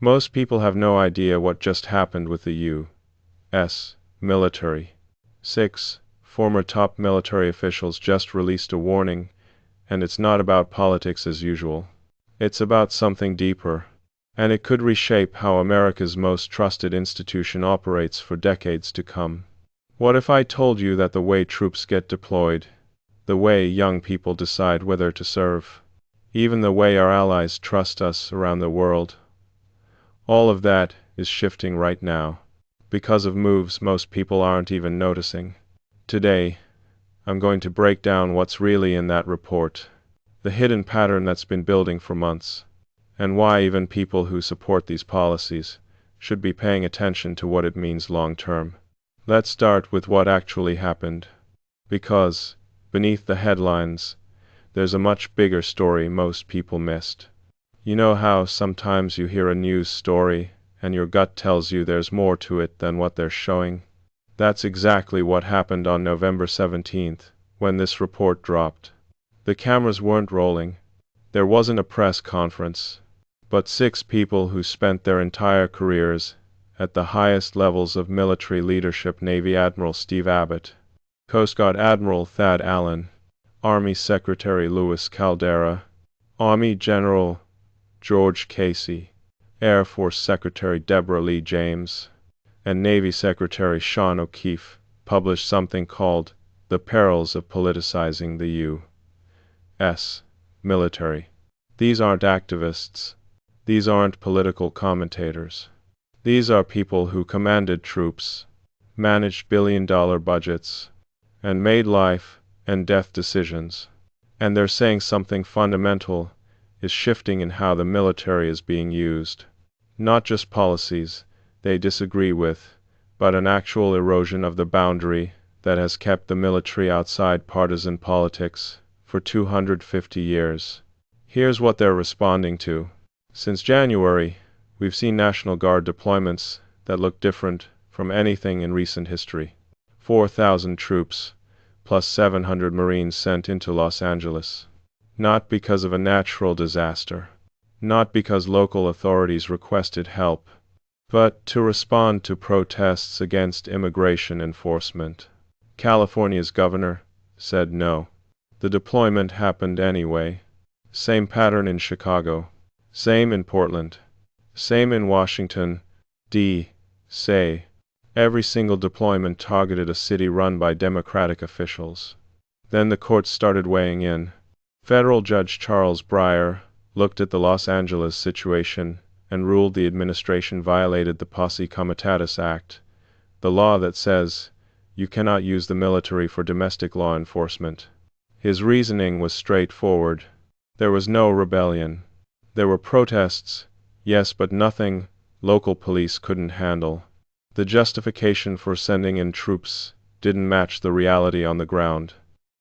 Most people have no idea what just happened with the U.S. military. 6 former top military officials just released a warning, and it's not about politics as usual. It's about something deeper, and it could reshape how America's most trusted institution operates for decades to come. What if I told you that the way troops get deployed, the way young people decide whether to serve, even the way our allies trust us around the world, all of that is shifting right now, because of moves most people aren't even noticing? Today, I'm going to break down what's really in that report, the hidden pattern that's been building for months, and why even people who support these policies should be paying attention to what it means long term. Let's start with what actually happened, because, beneath the headlines, there's a much bigger story most people missed. You know how sometimes you hear a news story and your gut tells you there's more to it than what they're showing? That's exactly what happened on November 17th, when this report dropped. The cameras weren't rolling. There wasn't a press conference. But 6 people who spent their entire careers at the highest levels of military leadership: Navy Admiral Steve Abbott, Coast Guard Admiral Thad Allen, Army Secretary Louis Caldera, Army General George Casey, Air Force Secretary Deborah Lee James, and Navy Secretary Sean O'Keefe, published something called The Perils of Politicizing the U.S. Military. These aren't activists. These aren't political commentators. These are people who commanded troops, managed billion-dollar budgets, and made life and death decisions. And they're saying something fundamental is shifting in how the military is being used. Not just policies they disagree with, but an actual erosion of the boundary that has kept the military outside partisan politics for 250 years. Here's what they're responding to. Since January, we've seen National Guard deployments that look different from anything in recent history. 4,000 troops, plus 700 Marines sent into Los Angeles. Not because of a natural disaster, not because local authorities requested help, but to respond to protests against immigration enforcement. California's governor said no. The deployment happened anyway. Same pattern in Chicago. Same in Portland. Same in Washington, D.C. Every single deployment targeted a city run by Democratic officials. Then the courts started weighing in. Federal Judge Charles Breyer looked at the Los Angeles situation and ruled the administration violated the Posse Comitatus Act, the law that says you cannot use the military for domestic law enforcement. His reasoning was straightforward. There was no rebellion. There were protests, yes, but nothing local police couldn't handle. The justification for sending in troops didn't match the reality on the ground.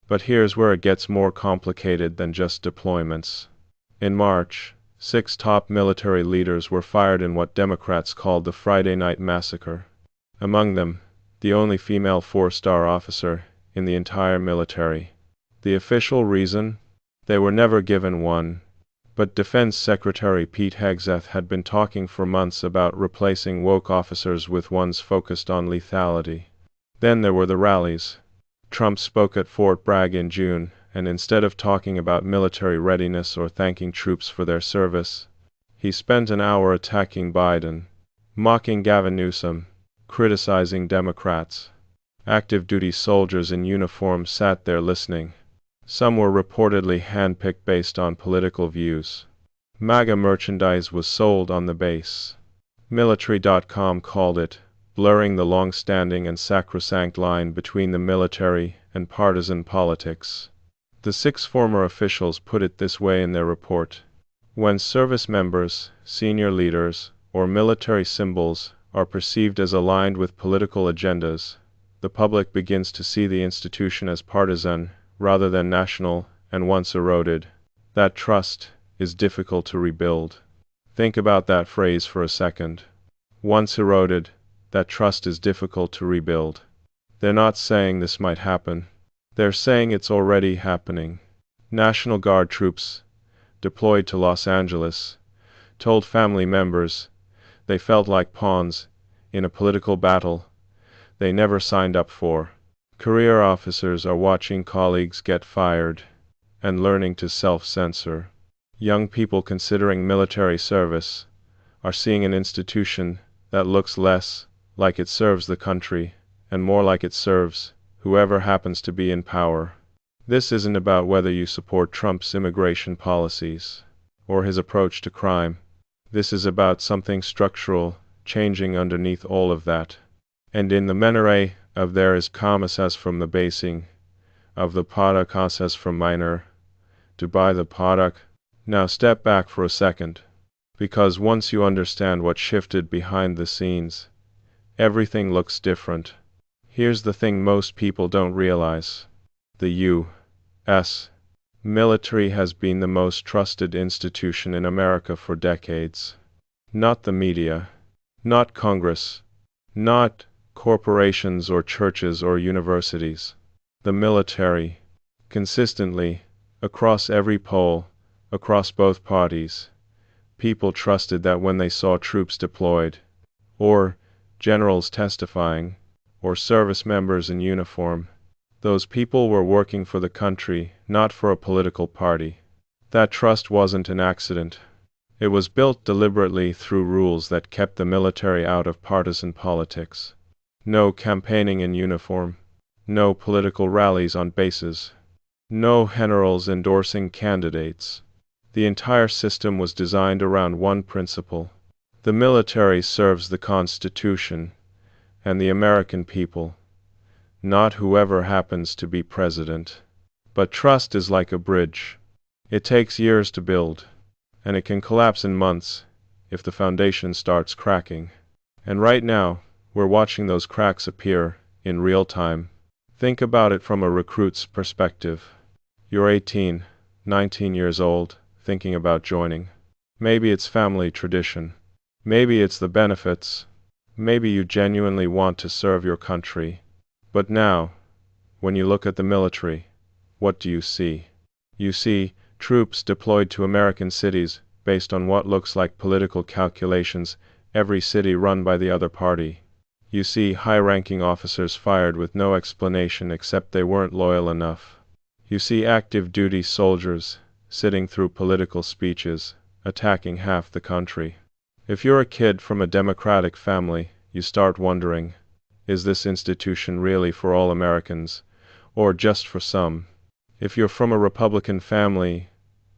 But here's where it gets more complicated than just deployments. In March, 6 top military leaders were fired in what Democrats called the Friday Night Massacre. Among them, the only female 4-star officer in the entire military. The official reason? They were never given one. But Defense Secretary Pete Hegseth had been talking for months about replacing woke officers with ones focused on lethality. Then there were the rallies. Trump spoke at Fort Bragg in June, and instead of talking about military readiness or thanking troops for their service, he spent an hour attacking Biden, mocking Gavin Newsom, criticizing Democrats. Active duty soldiers in uniform sat there listening. Some were reportedly handpicked based on political views. MAGA merchandise was sold on the base. Military.com called it blurring the long-standing and sacrosanct line between the military and partisan politics. The 6 former officials put it this way in their report. When service members, senior leaders, or military symbols are perceived as aligned with political agendas, the public begins to see the institution as partisan rather than national, and once eroded, that trust is difficult to rebuild. Think about that phrase for a second. Once eroded, that trust is difficult to rebuild. They're not saying this might happen. They're saying it's already happening. National Guard troops, deployed to Los Angeles, told family members They felt like pawns in a political battle they never signed up for. Career officers are watching colleagues get fired and learning to self-censor. Young people considering military service are seeing an institution that looks less like it serves the country and more like it serves whoever happens to be in power. This isn't about whether you support Trump's immigration policies or his approach to crime. This is about something structural changing underneath all of that. And in the menorah of there is kamas as from the basing of the padak as from minor to buy the padak. Now step back for a second, because once you understand what shifted behind the scenes, everything looks different. Here's the thing most people don't realize. The U.S. military has been the most trusted institution in America for decades. Not the media, not Congress, not corporations or churches or universities. The military, consistently, across every poll, across both parties, people trusted that when they saw troops deployed, or generals testifying, or service members in uniform, those people were working for the country, not for a political party. That trust wasn't an accident. It was built deliberately through rules that kept the military out of partisan politics. No campaigning in uniform, no political rallies on bases, no generals endorsing candidates. The entire system was designed around one principle. The military serves the Constitution and the American people, not whoever happens to be president. But trust is like a bridge. It takes years to build, and it can collapse in months if the foundation starts cracking. And right now, we're watching those cracks appear in real time. Think about it from a recruit's perspective. You're 18, 19 years old, thinking about joining. Maybe it's family tradition. Maybe it's the benefits. Maybe you genuinely want to serve your country. But now, when you look at the military, what do you see? You see troops deployed to American cities based on what looks like political calculations, every city run by the other party. You see high-ranking officers fired with no explanation except they weren't loyal enough. You see active duty soldiers sitting through political speeches, attacking half the country. If you're a kid from a Democratic family, you start wondering, is this institution really for all Americans, or just for some? If you're from a Republican family,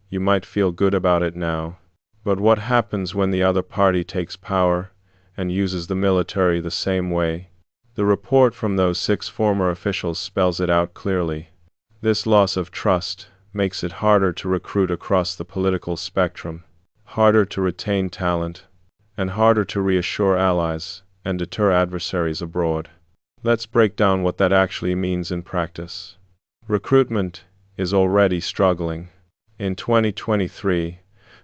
you might feel good about it now. But what happens when the other party takes power and uses the military the same way? The report from those 6 former officials spells it out clearly. This loss of trust makes it harder to recruit across the political spectrum, harder to retain talent, and harder to reassure allies and deter adversaries abroad. Let's break down what that actually means in practice. Recruitment is already struggling. In 2023,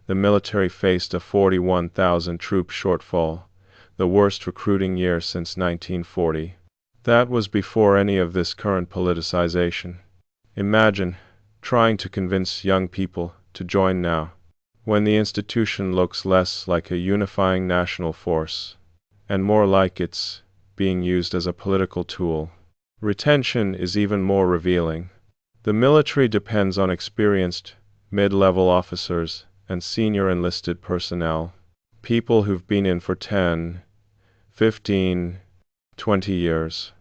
the military faced a 41,000 troop shortfall, the worst recruiting year since 1940. That was before any of this current politicization. Imagine trying to convince young people to join now, when the institution looks less like a unifying national force, and more like it's being used as a political tool. Retention is even more revealing. The military depends on experienced, mid-level officers and senior enlisted personnel, people who've been in for 10, 15, 20 years.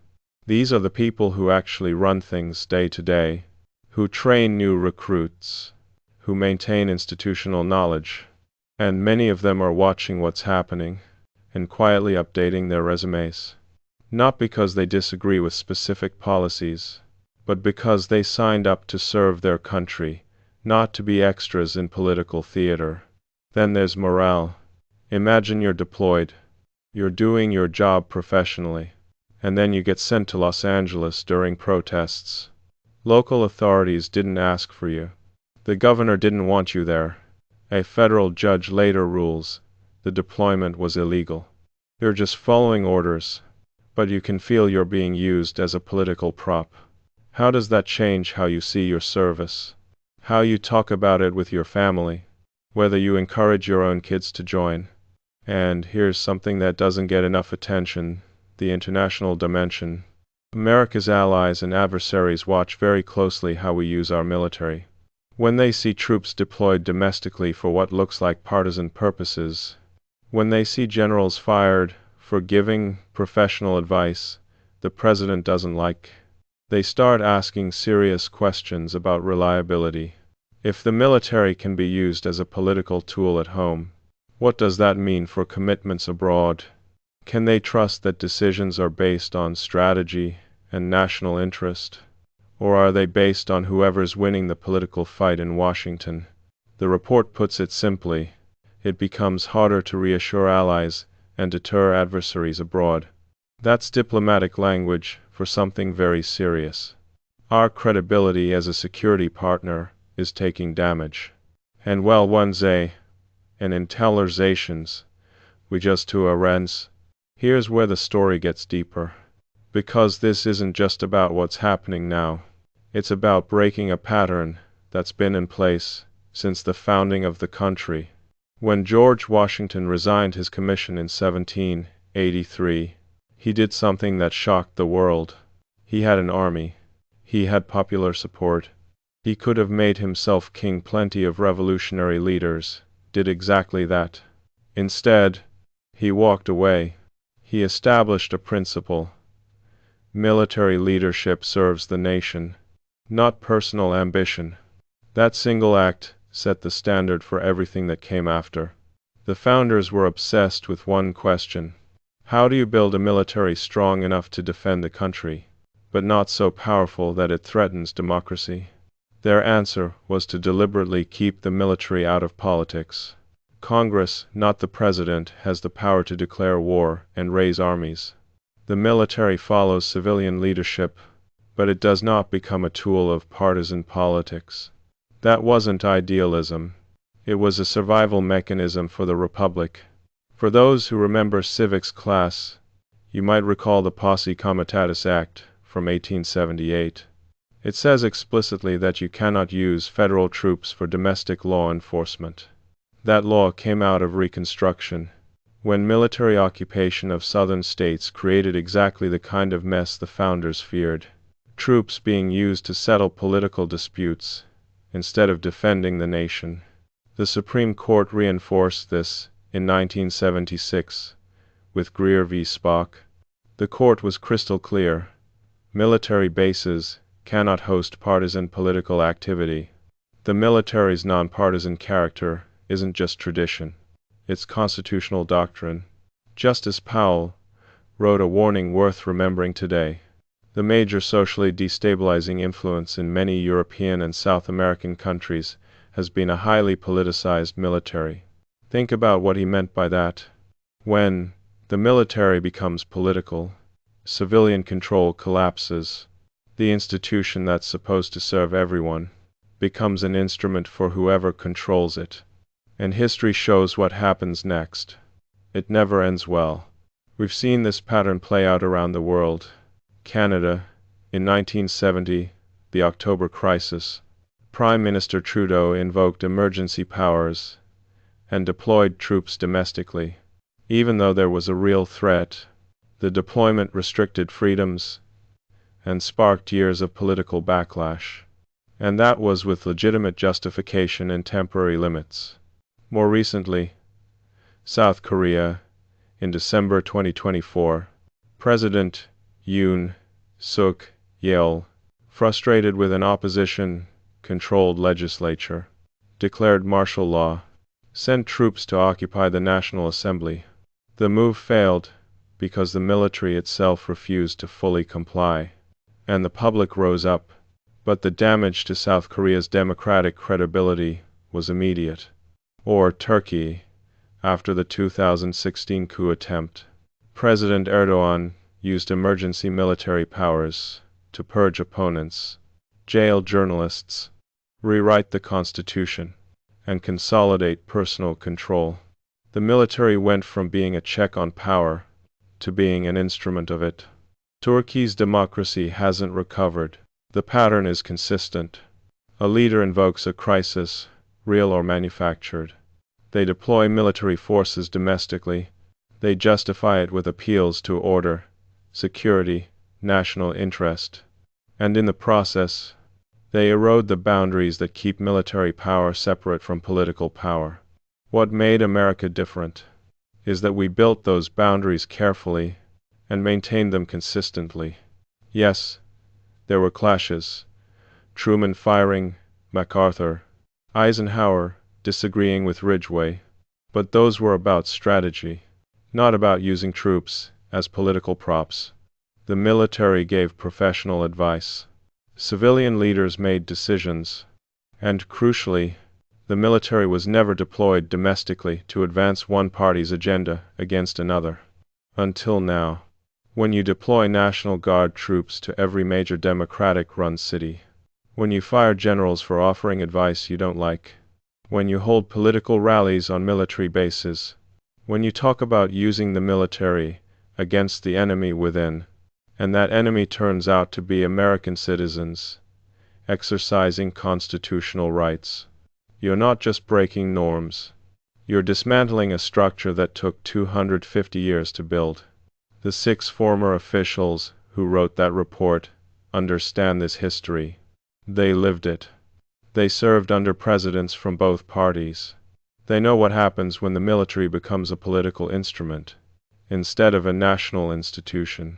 These are the people who actually run things day to day, who train new recruits, who maintain institutional knowledge, and many of them are watching what's happening and quietly updating their resumes. Not because they disagree with specific policies, but because they signed up to serve their country, not to be extras in political theater. Then there's morale. Imagine you're deployed. You're doing your job professionally, and then you get sent to Los Angeles during protests. Local authorities didn't ask for you. The governor didn't want you there. A federal judge later rules the deployment was illegal. You're just following orders, but you can feel you're being used as a political prop. How does that change how you see your service? How you talk about it with your family? Whether you encourage your own kids to join? And here's something that doesn't get enough attention: the international dimension. America's allies and adversaries watch very closely how we use our military. When they see troops deployed domestically for what looks like partisan purposes, when they see generals fired for giving professional advice the president doesn't like, they start asking serious questions about reliability. If the military can be used as a political tool at home, what does that mean for commitments abroad? Can they trust that decisions are based on strategy and national interest? Or are they based on whoever's winning the political fight in Washington? The report puts it simply: it becomes harder to reassure allies and deter adversaries abroad. That's diplomatic language for something very serious. Our credibility as a security partner is taking damage. And well, one's and intellizations, we just to a rents. Here's where the story gets deeper. Because this isn't just about what's happening now. It's about breaking a pattern that's been in place since the founding of the country. When George Washington resigned his commission in 1783, he did something that shocked the world. He had an army. He had popular support. He could have made himself king. Plenty of revolutionary leaders did exactly that. Instead, he walked away. He established a principle: military leadership serves the nation, not personal ambition. That single act set the standard for everything that came after. The founders were obsessed with one question: how do you build a military strong enough to defend the country, but not so powerful that it threatens democracy? Their answer was to deliberately keep the military out of politics. Congress, not the president, has the power to declare war and raise armies. The military follows civilian leadership, but it does not become a tool of partisan politics. That wasn't idealism. It was a survival mechanism for the Republic. For those who remember civics class, you might recall the Posse Comitatus Act from 1878. It says explicitly that you cannot use federal troops for domestic law enforcement. That law came out of Reconstruction, when military occupation of southern states created exactly the kind of mess the founders feared: troops being used to settle political disputes instead of defending the nation. The Supreme Court reinforced this in 1976 with Greer v. Spock. The court was crystal clear: military bases cannot host partisan political activity. The military's nonpartisan character isn't just tradition, it's constitutional doctrine. Justice Powell wrote a warning worth remembering today: the major socially destabilizing influence in many European and South American countries has been a highly politicized military. Think about what he meant by that. When the military becomes political, civilian control collapses. The institution that's supposed to serve everyone becomes an instrument for whoever controls it. And history shows what happens next. It never ends well. We've seen this pattern play out around the world. Canada, in 1970, the October crisis. Prime Minister Trudeau invoked emergency powers and deployed troops domestically. Even though there was a real threat, the deployment restricted freedoms and sparked years of political backlash. And that was with legitimate justification and temporary limits. More recently, South Korea, in December 2024, President Yoon Suk Yeol, frustrated with an opposition-controlled legislature, declared martial law, sent troops to occupy the National Assembly. The move failed because the military itself refused to fully comply, and the public rose up. But the damage to South Korea's democratic credibility was immediate. Or Turkey, after the 2016 coup attempt, President Erdogan used emergency military powers to purge opponents, jail journalists, rewrite the constitution, and consolidate personal control. The military went from being a check on power to being an instrument of it. Turkey's democracy hasn't recovered. The pattern is consistent. A leader invokes a crisis, real or manufactured. They deploy military forces domestically. They justify it with appeals to order, security, national interest. And in the process, they erode the boundaries that keep military power separate from political power. What made America different is that we built those boundaries carefully and maintained them consistently. Yes, there were clashes. Truman firing MacArthur, Eisenhower disagreeing with Ridgway, but those were about strategy, not about using troops as political props. The military gave professional advice. Civilian leaders made decisions. And crucially, the military was never deployed domestically to advance one party's agenda against another. Until now, when you deploy National Guard troops to every major Democratic-run city, when you fire generals for offering advice you don't like, when you hold political rallies on military bases, when you talk about using the military against the enemy within, and that enemy turns out to be American citizens exercising constitutional rights, you're not just breaking norms. You're dismantling a structure that took 250 years to build. The 6 former officials who wrote that report understand this history. They lived it. They served under presidents from both parties. They know what happens when the military becomes a political instrument instead of a national institution.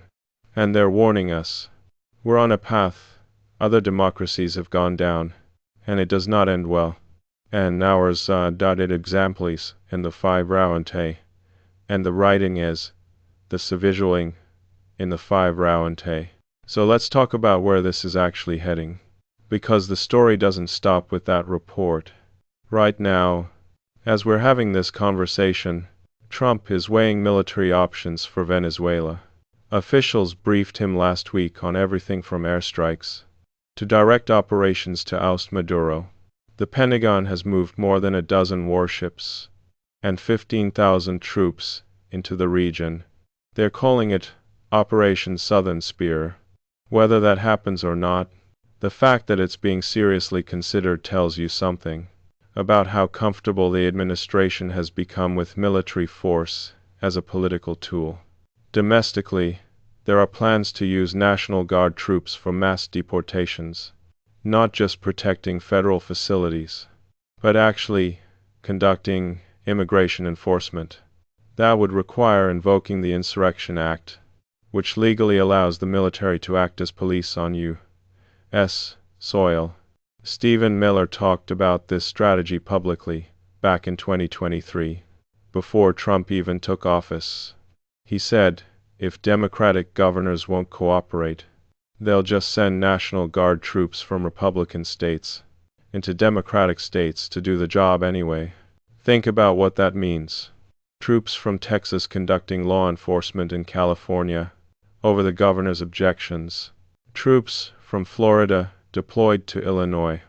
And they're warning us. We're on a path other democracies have gone down, and it does not end well. And ours dotted exemplis in the 5 Rauente, and the writing is the visualing in the 5 Rauente. So let's talk about where this is actually heading, because the story doesn't stop with that report. Right now, as we're having this conversation, Trump is weighing military options for Venezuela. Officials briefed him last week on everything from airstrikes to direct operations to oust Maduro. The Pentagon has moved more than a dozen warships and 15,000 troops into the region. They're calling it Operation Southern Spear. Whether that happens or not, the fact that it's being seriously considered tells you something about how comfortable the administration has become with military force as a political tool. Domestically, there are plans to use National Guard troops for mass deportations, not just protecting federal facilities, but actually conducting immigration enforcement. That would require invoking the Insurrection Act, which legally allows the military to act as police on U.S. soil. Stephen Miller talked about this strategy publicly back in 2023, before Trump even took office. He said, if Democratic governors won't cooperate, they'll just send National Guard troops from Republican states into Democratic states to do the job anyway. Think about what that means. Troops from Texas conducting law enforcement in California over the governor's objections. Troops from Florida deployed to Illinois.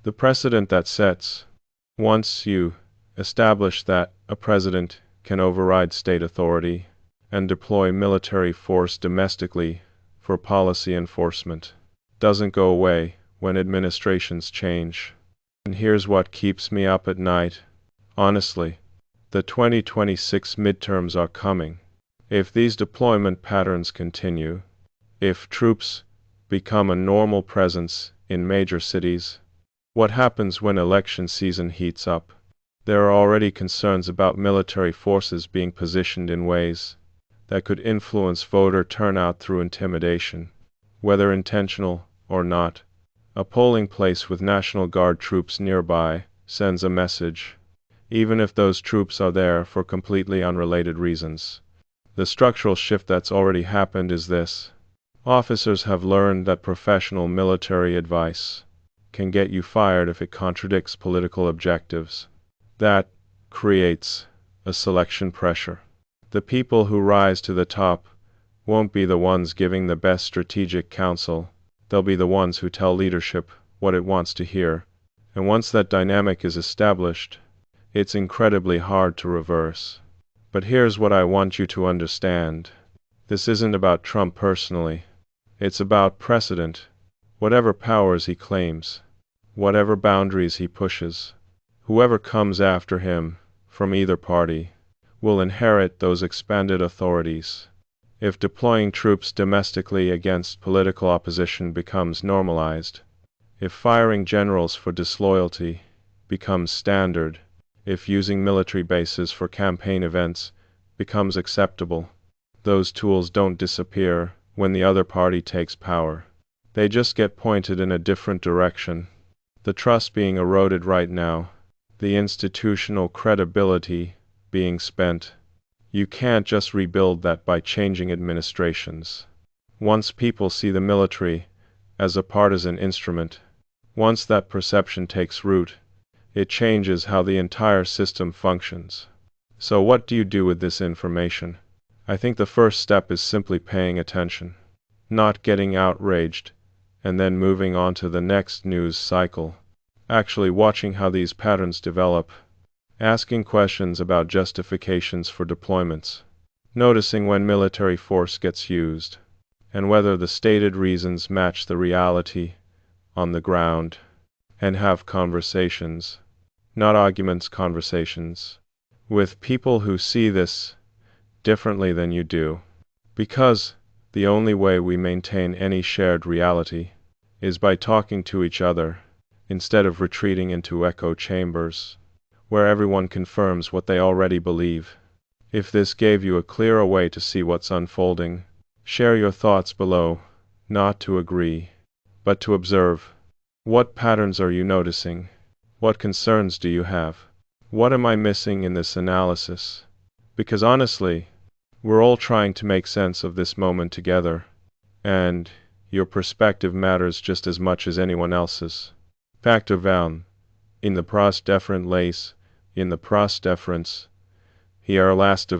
The precedent that sets, once you establish that a president can override state authority and deploy military force domestically for policy enforcement, doesn't go away when administrations change. And here's what keeps me up at night. Honestly, the 2026 midterms are coming. If these deployment patterns continue, if troops become a normal presence in major cities, what happens when election season heats up? There are already concerns about military forces being positioned in ways that could influence voter turnout through intimidation. Whether intentional or not, a polling place with National Guard troops nearby sends a message, even if those troops are there for completely unrelated reasons. The structural shift that's already happened is this. Officers have learned that professional military advice can get you fired if it contradicts political objectives. That creates a selection pressure. The people who rise to the top won't be the ones giving the best strategic counsel. They'll be the ones who tell leadership what it wants to hear. And once that dynamic is established, it's incredibly hard to reverse. But here's what I want you to understand. This isn't about Trump personally. It's about precedent. Whatever powers he claims, whatever boundaries he pushes, whoever comes after him from either party, will inherit those expanded authorities. If deploying troops domestically against political opposition becomes normalized, if firing generals for disloyalty becomes standard, if using military bases for campaign events becomes acceptable, those tools don't disappear when the other party takes power. They just get pointed in a different direction. The trust being eroded right now, the institutional credibility being spent. You can't just rebuild that by changing administrations. Once people see the military as a partisan instrument, once that perception takes root, it changes how the entire system functions. So what do you do with this information? I think the first step is simply paying attention, not getting outraged, and then moving on to the next news cycle. Actually watching how these patterns develop, asking questions about justifications for deployments, noticing when military force gets used, and whether the stated reasons match the reality on the ground, and have conversations, not arguments, conversations, with people who see this differently than you do. Because the only way we maintain any shared reality is by talking to each other, instead of retreating into echo chambers, where everyone confirms what they already believe. If this gave you a clearer way to see what's unfolding, share your thoughts below, not to agree, but to observe. What patterns are you noticing? What concerns do you have? What am I missing in this analysis? Because honestly, we're all trying to make sense of this moment together, and your perspective matters just as much as anyone else's. Factor down, in the pros deferent lace, in the pros deference, here last of